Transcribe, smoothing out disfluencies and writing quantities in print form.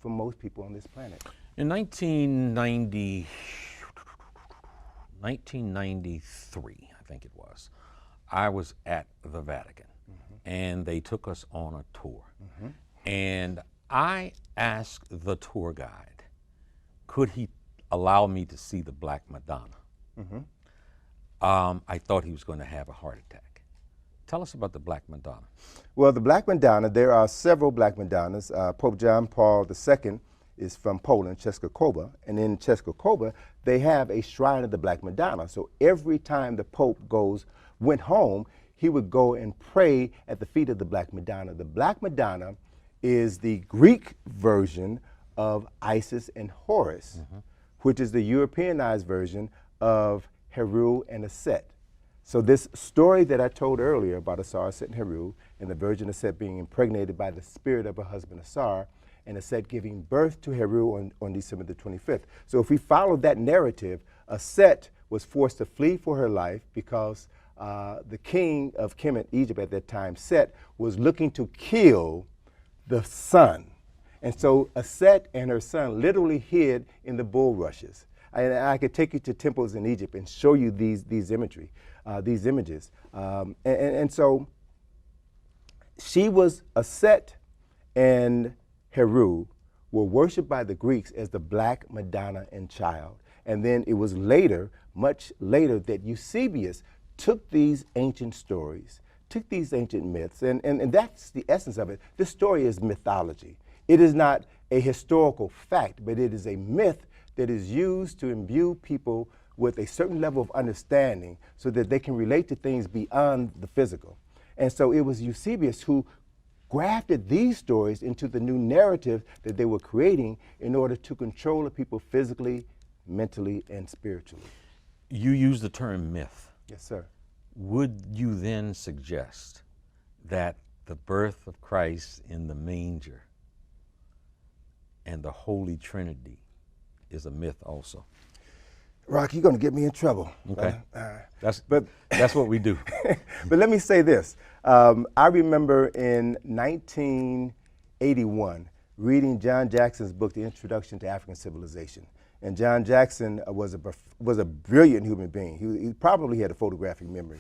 for most people on this planet. In 1993, I think it was, I was at the Vatican, and they took us on a tour. And I asked the tour guide, could he allow me to see the Black Madonna? I thought he was going to have a heart attack. Tell us about the Black Madonna. Well, the Black Madonna, there are several Black Madonnas. Pope John Paul II is from Poland, Czeskochowa, and in Czeskochowa, they have a shrine of the Black Madonna. So every time the Pope went home, he would go and pray at the feet of the Black Madonna. The Black Madonna is the Greek version of Isis and Horus, which is the Europeanized version of Heru and Aset. So this story that I told earlier about Asar, Aset, and Heru, and the Virgin Aset being impregnated by the spirit of her husband Asar, and Aset giving birth to Heru on December the 25th. So if we follow that narrative, Aset was forced to flee for her life because the king of Kemet, Egypt at that time, Set, was looking to kill the sun. And so Aset and her son literally hid in the bulrushes. And I could take you to temples in Egypt and show you these images. And so she was Aset and Heru were worshipped by the Greeks as the Black Madonna and Child. And then it was later, much later, that Eusebius took these ancient stories, took these ancient myths, and that's the essence of it. This story is mythology. It is not a historical fact, but it is a myth that is used to imbue people with a certain level of understanding so that they can relate to things beyond the physical. And so it was Eusebius who grafted these stories into the new narrative that they were creating in order to control the people physically, mentally, and spiritually. You use the term myth. Yes, sir. Would you then suggest that the birth of Christ in the manger and the Holy Trinity is a myth also? Rock, you're going to get me in trouble. Okay. That's what we do. But let me say this. I remember in 1981 reading John Jackson's book, The Introduction to African Civilization. And John Jackson was a brilliant human being. He probably had a photographic memory.